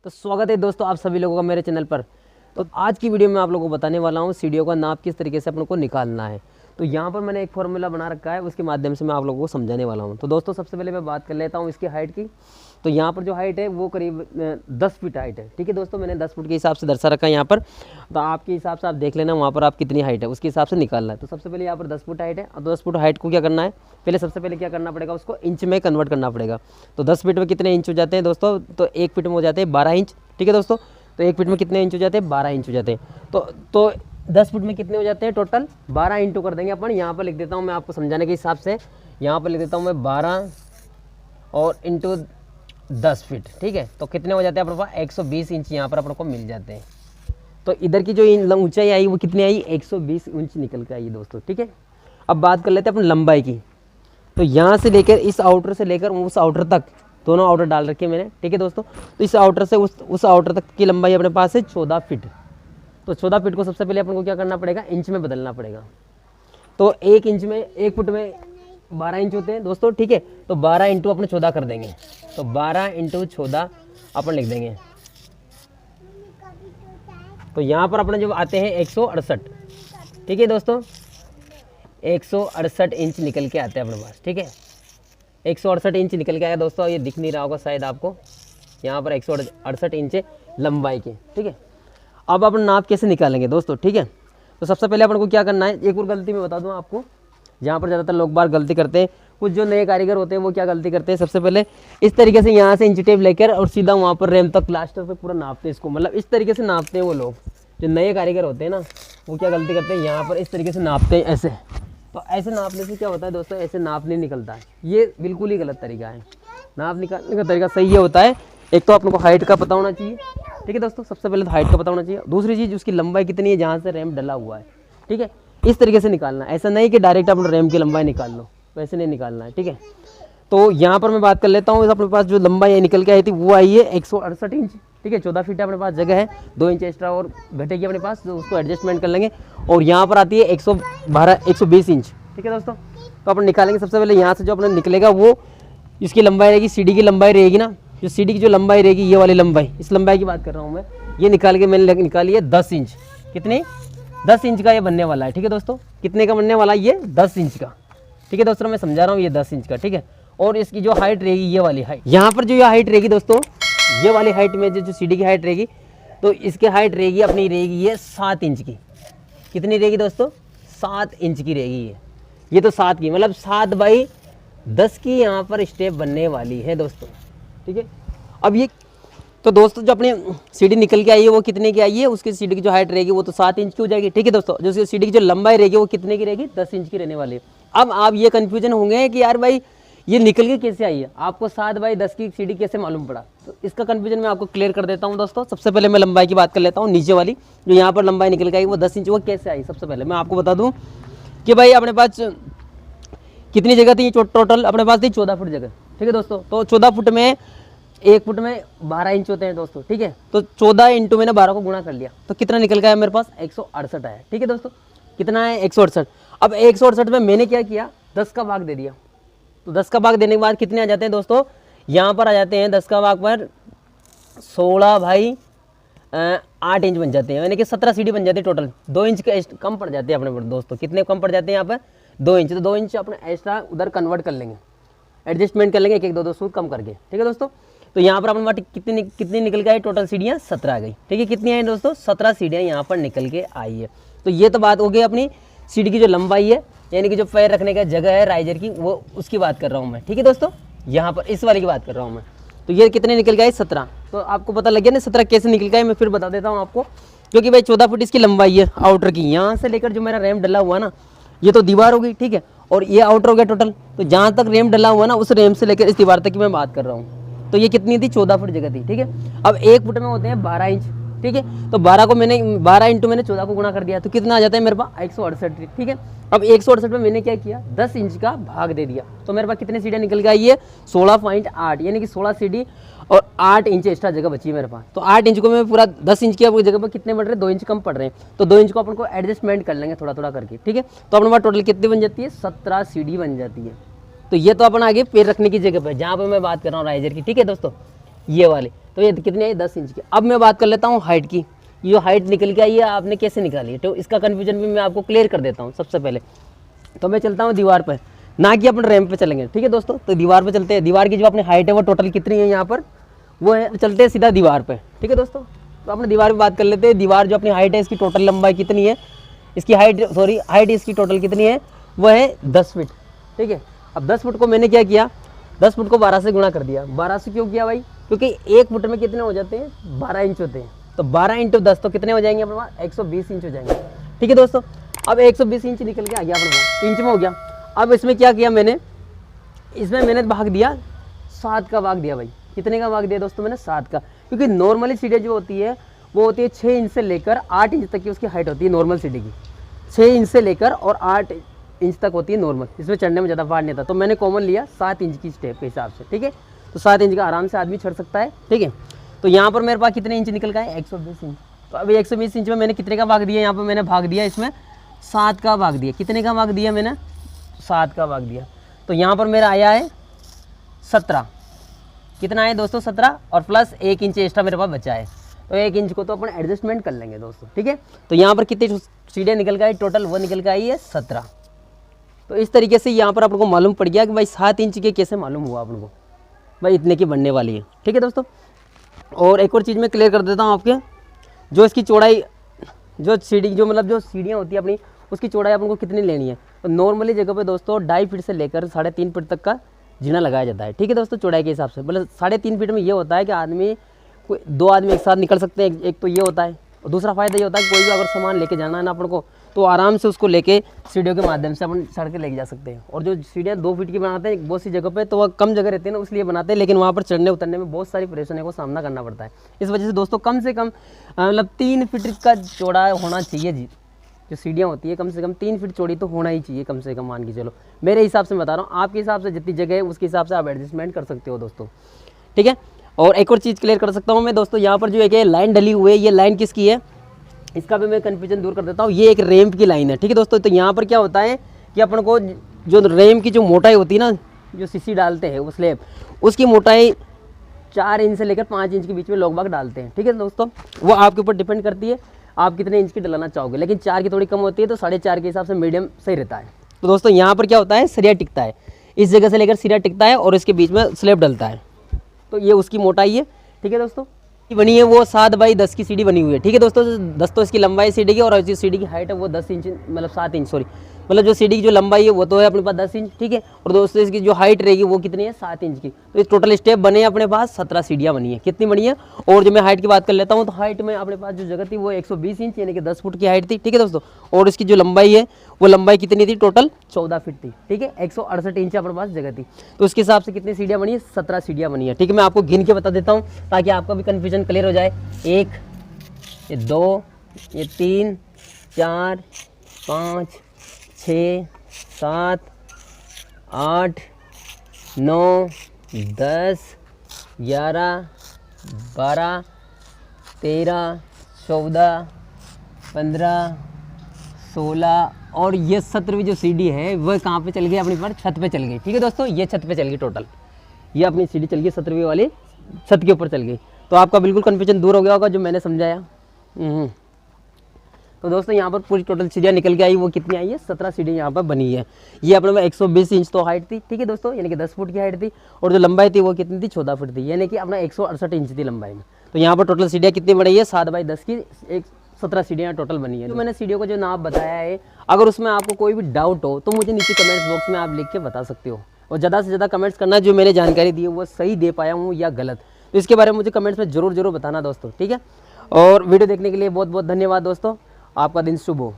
तो स्वागत है दोस्तों आप सभी लोगों का मेरे चैनल पर। तो आज की वीडियो में आप लोगों को बताने वाला हूँ सीढ़ियों का नाप किस तरीके से अपन को निकालना है। तो यहाँ पर मैंने एक फॉर्मूला बना रखा है, उसके माध्यम से मैं आप लोगों को समझाने वाला हूँ। तो दोस्तों सबसे पहले मैं बात कर लेता हूँ इसकी हाइट की। तो यहाँ पर जो हाइट है वो करीब 10 फीट हाइट है। ठीक है दोस्तों, मैंने 10 फुट के हिसाब से दर्शा रखा है यहाँ पर। तो आपके हिसाब से आप देख लेना वहाँ पर आप कितनी हाइट है उसके हिसाब से निकालना है। तो सबसे पहले यहाँ पर 10 फुट हाइट है। और 10 फुट हाइट को क्या करना है, पहले सबसे पहले क्या करना पड़ेगा, उसको इंच में कन्वर्ट करना पड़ेगा। तो 10 फीट में कितने इंच हो जाते हैं दोस्तों, तो 1 फीट में हो जाते हैं 12 इंच। ठीक है दोस्तों, तो 1 फीट में कितने इंच हो जाते हैं, 12 इंच हो जाते हैं। तो 10 फुट में कितने हो जाते हैं टोटल, 12 इंटू कर देंगे अपन। यहाँ पर लिख देता हूँ मैं आपको समझाने के हिसाब से, यहाँ पर लिख देता हूँ मैं 12 और इंटू 10 फीट। ठीक है, तो कितने हो जाते हैं अपने पास 120 इंच यहाँ पर अपन को मिल जाते हैं। तो इधर की जो ऊंचाई आई वो कितनी आई, 120 इंच निकल के आई दोस्तों। ठीक है, अब बात कर लेते हैं अपन लंबाई की। तो यहाँ से लेकर इस आउटर से लेकर उस आउटर तक, दोनों आउटर डाल रखे मैंने। ठीक है दोस्तों, तो इस आउटर से उस आउटर तक की लंबाई अपने पास है 14 फीट। तो 14 फीट को सबसे पहले अपन को क्या करना पड़ेगा, इंच में बदलना पड़ेगा। तो 1 फुट में 12 इंच होते हैं दोस्तों। ठीक है, तो 12 इंटू अपने 14 कर देंगे। तो 12 इंटू 14 अपन लिख देंगे। तो यहाँ पर अपने जो आते हैं 168। ठीक है दोस्तों, 168 इंच निकल के आते हैं अपने पास। ठीक है, 168 इंच निकल के आया दोस्तों। ये दिख नहीं रहा होगा शायद आपको, यहाँ पर 168 इंच लंबाई के। ठीक है, अब अपन नाप कैसे निकालेंगे दोस्तों। ठीक है, तो सबसे पहले अपन को क्या करना है, एक और गलती मैं बता दूं आपको, जहाँ पर ज़्यादातर लोग बार गलती करते हैं, कुछ जो नए कारीगर होते हैं वो क्या गलती करते हैं, सबसे पहले इस तरीके से यहाँ से इंच टेप लेकर और सीधा वहाँ पर रैम तक प्लास्टर पे पूरा नापते हैं इसको, मतलब इस तरीके से नापते हैं वो लोग। जो नए कारीगर होते हैं ना, वो क्या गलती करते हैं, यहाँ पर इस तरीके से नापते हैं ऐसे। तो ऐसे नापने से क्या होता है दोस्तों, ऐसे नाप नहीं निकलता है। ये बिल्कुल ही गलत तरीका है। नाप निकालने का तरीका सही ये होता है, एक तो अपने को हाइट का पता होना चाहिए। ठीक है दोस्तों, सबसे पहले तो हाइट का पता होना चाहिए। दूसरी चीज़ उसकी लंबाई कितनी है जहाँ से रैम डला हुआ है। ठीक है, इस तरीके से निकालना है, ऐसा नहीं कि डायरेक्ट अपने रैम की लंबाई निकाल लो, वैसे नहीं निकालना है। ठीक है, तो यहाँ पर मैं बात कर लेता हूँ, अपने पास जो लंबाई निकल के आई थी वो आई है 168 इंच। ठीक है, 14 फीट अपने पास जगह है, 2 इंच एक्स्ट्रा और घटेगी अपने पास, तो उसको एडजस्टमेंट कर लेंगे। और यहाँ पर आती है 120 इंच। ठीक है दोस्तों, तो अपन निकालेंगे सबसे पहले यहाँ से जो अपने निकलेगा वो इसकी लंबाई रहेगी, सीढ़ी की लंबाई रहेगी ना, जो सीढ़ी की जो लंबाई रहेगी ये वाली लंबाई, इस लंबाई की बात कर रहा हूँ मैं। ये निकाल के मैंने निकाली है 10 इंच। कितनी, 10 इंच का ये बनने वाला है। ठीक है दोस्तों, कितने का बनने वाला है ये, 10 इंच का। ठीक है दोस्तों, मैं समझा रहा हूँ, ये 10 इंच का। ठीक है, और इसकी जो हाइट रहेगी ये वाली हाइट, यहाँ पर जो ये हाइट रहेगी दोस्तों, ये वाली हाइट में जो सीढ़ी की हाइट रहेगी, तो इसकी हाइट रहेगी अपनी रहेगी ये 7 इंच की। कितनी रहेगी दोस्तों, 7 इंच की रहेगी ये तो 7 की, मतलब 7 बाई 10 की यहाँ पर स्टेप बनने वाली है दोस्तों। ठीक है, अब ये तो दोस्तों जो अपनी सीढ़ी निकल के आई है वो कितने की आई है, उसकी सीढ़ी की जो हाइट रहेगी वो तो 7 इंच की हो जाएगी। ठीक है दोस्तों, जो उसकी सीढ़ी की जो लंबाई रहेगी वो कितने की रहेगी, 10 इंच की रहने वाली है। अब आप ये कन्फ्यूजन होंगे कि यार भाई ये निकल के कैसे आई है, आपको 7 बाई 10 की सीढ़ी कैसे मालूम पड़ा। तो इसका कन्फ्यूजन मैं आपको क्लियर कर देता हूँ दोस्तों। सबसे पहले मैं लंबाई की बात कर लेता हूँ, नीचे वाली जो यहाँ पर लंबाई निकल के आई वो 10 इंच, वो कैसे आई। सबसे पहले मैं आपको बता दूँ कि भाई अपने पास कितनी जगह थी, टोटल अपने पास थी 14 फुट जगह। ठीक है दोस्तों, तो 14 फुट में 1 फुट में 12 इंच होते हैं दोस्तों। ठीक है, तो 14 इंटू मैंने 12 को गुणा कर लिया, तो कितना निकल गया मेरे पास, 168 आया। ठीक है दोस्तों, कितना है, 168। अब 168 में मैंने क्या किया, 10 का भाग दे दिया। तो 10 का भाग देने के बाद कितने आ जाते हैं दोस्तों, यहाँ पर आ जाते हैं 10 का भाग पर 16 भाई 8 इंच बन जाते हैं, यानी कि 17 सीढ़ी बन जाती है टोटल। 2 इंच के कम पड़ जाते हैं अपने दोस्तों। कितने कम पड़ जाते हैं यहाँ पर, 2 इंच। तो 2 इंच अपने एक्स्ट्रा उधर कन्वर्ट कर लेंगे, एडजस्टमेंट कर लेंगे, एक 1 2 सूद कम करके। ठीक है दोस्तों, तो यहाँ पर अपने पास कितनी निकल के आई, टोटल सीढ़ियाँ 17 आ गई। ठीक है, कितनी आई दोस्तों, 17 सीढ़ियाँ यहाँ पर निकल के आई है। तो ये तो बात हो गई अपनी सीढ़ी की जो लंबाई है, यानी कि जो पैर रखने का जगह है राइजर की, वो उसकी बात कर रहा हूँ मैं। ठीक है दोस्तों, यहाँ पर इस वाले की बात कर रहा हूँ मैं। तो ये कितने निकल गए, 17। तो आपको पता लग गया ना 17 कैसे निकल गए, मैं फिर बता देता हूँ आपको। क्योंकि भाई 14 फुट इसकी लंबाई है आउटर की, यहाँ से लेकर जो मेरा रैम डला हुआ ना, ये तो दीवार हो गई। ठीक है, और ये आउटर हो गया टोटल। तो जहाँ तक रैम डला हुआ ना, उस रैम से लेकर इस दीवार तक की मैं बात कर रहा हूँ। तो ये कितनी थी, 14 फुट जगह थी। ठीक है, अब 1 फुट में होते हैं 12 इंच। ठीक है, तो 12 को मैंने 12 इंटू मैंने 14 को गुणा कर दिया, तो कितना आ जाता है मेरे पास, 168। ठीक है, अब 168 में मैंने क्या किया, 10 इंच का भाग दे दिया। तो मेरे पास कितने सीढ़ियाँ निकल के आई है, 16.8, यानी कि 16 सीढ़ी और 8 इंच एक्स्ट्रा जगह बची है मेरे पास। तो 8 इंच को मैं पूरा 10 इंच की जगह पर कितने बढ़ रहे हैं, 2 इंच कम पड़ रहे हैं। तो 2 इंच को अपन को एडजस्टमेंट कर लेंगे थोड़ा थोड़ा करके। ठीक है, तो अपने पास टोटल कितनी बन जाती है, 17 सीढ़ी बन जाती है। तो ये तो अपन आगे पैर रखने की जगह पर, जहाँ पर मैं बात कर रहा हूँ राइजर की। ठीक है दोस्तों, ये वाले तो ये कितनी आई 10 इंच की। अब मैं बात कर लेता हूँ हाइट की। ये जो हाइट निकल के आई है आपने कैसे निकाली है, तो इसका कन्फ्यूजन भी मैं आपको क्लियर कर देता हूँ। सबसे पहले तो मैं चलता हूँ दीवार पर, ना कि अपन रैंप पे चलेंगे, ठीक है दोस्तों। तो दीवार पे चलते हैं। दीवार की जो अपनी हाइट है वो टोटल कितनी है यहाँ पर, वो है, चलते हैं सीधा दीवार पे, ठीक है दोस्तों। तो अपने दीवार पे बात कर लेते हैं। दीवार जो अपनी हाइट है इसकी टोटल लंबाई कितनी है, इसकी हाइट इसकी टोटल कितनी है, वो है 10 फीट, ठीक है। अब 10 फुट को मैंने क्या किया, 10 फुट को 12 से गुणा कर दिया। 12 से क्यों किया भाई, क्योंकि 1 फुट में कितने हो जाते हैं, 12 इंच होते हैं। तो 12 इंटू 10 तो कितने हो जाएंगे अपने पास, 120 इंच हो जाएंगे, ठीक है दोस्तों। अब 120 इंच निकल के आ गया अपने पास, इंच में हो गया। अब इसमें क्या किया मैंने, इसमें मैंने भाग दिया, 7 का भाग दिया भाई। कितने का भाग दिया दोस्तों मैंने, 7 का। क्योंकि नॉर्मली सीढ़ी जो होती है वो होती है 6 इंच से लेकर 8 इंच तक की उसकी हाइट होती है नॉर्मल सीढ़ी की। 6 इंच से लेकर और 8 इंच तक होती है नॉर्मल, इसमें चढ़ने में ज़्यादा फाड़ नहीं था। तो मैंने कॉमन लिया 7 इंच की स्टेप के हिसाब से, ठीक है। तो 7 इंच का आराम से आदमी चढ़ सकता है, ठीक है। तो यहाँ पर मेरे पास कितने इंच निकल गए, 120 इंच। तो अभी 120 इंच में मैंने कितने का भाग दिया, यहाँ पर मैंने भाग दिया इसमें 7 का भाग दिया। कितने का भाग दिया मैंने, 7 का भाग दिया। तो यहाँ पर मेरा आया है 17। कितना है दोस्तों, 17, और प्लस 1 इंच एक्स्ट्रा मेरे पास बचा है। तो 1 इंच को तो अपन एडजस्टमेंट कर लेंगे दोस्तों, ठीक है। तो यहाँ पर कितनी सीढ़ियाँ निकल गई टोटल, वो निकल के आई है 17। तो इस तरीके से यहाँ पर आपको मालूम पड़ गया कि भाई 7 इंच के कैसे मालूम हुआ अपन को, भाई इतने की बनने वाली है, ठीक है दोस्तों। और एक और चीज़ मैं क्लियर कर देता हूँ आपके, जो इसकी चौड़ाई, जो सीढ़ी जो मतलब जो सीढ़ियाँ होती है अपनी, उसकी चौड़ाई अपन को कितनी लेनी है। तो नॉर्मली जगह पे दोस्तों 2.5 फीट से लेकर 3.5 फीट तक का जीना लगाया जाता है, ठीक है दोस्तों, चौड़ाई के हिसाब से। मतलब 3.5 फीट में ये होता है कि आदमी, कोई 2 आदमी एक साथ निकल सकते हैं, एक तो ये होता है। और दूसरा फ़ायदा ये होता है कि कोई भी अगर सामान लेके जाना है ना अपन को, तो आराम से उसको लेके सीढ़ियों के माध्यम से अपन चढ़ के लेके जा सकते हैं। और जो सीढ़ियाँ 2 फीट की बनाते हैं बहुत सी जगह पे, तो वह कम जगह रहती है ना, इसलिए बनाते हैं, लेकिन वहाँ पर चढ़ने उतरने में बहुत सारी परेशानियों का सामना करना पड़ता है। इस वजह से दोस्तों कम से कम मतलब 3 फीट का चौड़ा होना चाहिए जी। जो सीढ़ियाँ होती है कम से कम 3 फीट चौड़ी तो होना ही चाहिए कम से कम, मान के चलो। मेरे हिसाब से बता रहा हूँ, आपके हिसाब से जितनी जगह है उसके हिसाब से आप एडजस्टमेंट कर सकते हो दोस्तों, ठीक है। और एक और चीज़ क्लियर कर सकता हूँ मैं दोस्तों, यहाँ पर जो एक लाइन डली हुई है, ये लाइन किसकी है, इसका भी मैं कन्फ्यूजन दूर कर देता हूँ। ये एक रैंप की लाइन है, ठीक है दोस्तों। तो यहाँ पर क्या होता है कि अपन को जो रैंप की जो मोटाई होती है ना, जो सीसी डालते हैं वो स्लैब, उसकी मोटाई 4 इंच से लेकर 5 इंच के बीच में लोग बाग डालते हैं, ठीक है दोस्तों। वो आपके ऊपर डिपेंड करती है आप कितने इंच की डलाना चाहोगे, लेकिन 4 की थोड़ी कम होती है, तो 4.5 के हिसाब से मीडियम सही रहता है। तो दोस्तों यहाँ पर क्या होता है, सरिया टिकता है, इस जगह से लेकर सरिया टिकता है और इसके बीच में स्लैब डलता है। तो ये उसकी मोटाई है, ठीक है दोस्तों। बनी है वो 7 बाई 10 की सीढ़ी बनी हुई है, ठीक है दोस्तों। 10 तो इसकी लंबाई सीढ़ी की, और जो सीढ़ी की हाइट है वो 10 इंच, मतलब 7 इंच, सॉरी, मतलब जो सीढ़ी की जो लंबाई है वो तो है अपने पास 10 इंच, ठीक है। और दोस्तों इसकी जो हाइट रहेगी वो कितनी है, 7 इंच की। तो इस टोटल स्टेप बने हैं अपने पास 17 सीढ़ियाँ बनी है। कितनी बनी है। और जो मैं हाइट की बात कर लेता हूँ, तो हाइट में अपने पास जो जगह थी वो 120 इंच यानी कि 10 फुट की हाइट थी, ठीक है दोस्तों। और इसकी जो लंबाई है वो लंबाई कितनी थी, टोटल 14 फीट थी, ठीक है। 168 इंच अपने पास जगह थी। तो उसके हिसाब से कितनी सीढ़ियाँ बनी है, 17 सीढ़ियाँ बनी है, ठीक है। मैं आपको गिन के बता देता हूँ ताकि आपका भी कन्फ्यूजन क्लियर हो जाए। 1, ये 2, ये 3, 4, 5, 6, 7, 8, 9, 10, 11, 12, 13, 14, 15, 16 और ये 17वीं जो सीढ़ी है वह कहाँ पे चल गई, अपनी पर छत पे चल गई, ठीक है दोस्तों। ये छत पे चल गई टोटल, ये अपनी सीढ़ी चल गई 17वीं वाली छत के ऊपर चल गई। तो आपका बिल्कुल कन्फ्यूजन दूर हो गया होगा जो मैंने समझाया। तो दोस्तों यहाँ पर पूरी टोटल सीढ़ियाँ निकल के आई, वो कितनी आई है, 17 सीढ़ी यहाँ पर बनी है। ये अपने में 120 इंच तो हाइट थी, ठीक है दोस्तों, यानी कि 10 फुट की हाइट थी। और जो लंबाई थी वो कितनी थी, 14 फुट थी, यानी कि अपना 168 इंच थी लंबाई में। तो यहाँ पर टोटल सीढ़ियाँ कितनी बनी है, 7 बाई 10 की 17 सीढ़ियाँ टोटल बनी है। तो मैंने सीढ़ियों को जो नाप बताया है, अगर उसमें आपको कोई भी डाउट हो तो मुझे नीचे कमेंट्स बॉक्स में आप लिख के बता सकते हो। और ज़्यादा से ज़्यादा कमेंट्स करना जो मैंने जानकारी दी है वो सही दे पाया हूँ या गलत, तो इसके बारे में मुझे कमेंट्स में जरूर बताना दोस्तों, ठीक है। और वीडियो देखने के लिए बहुत बहुत धन्यवाद दोस्तों, आपका दिन शुभ हो।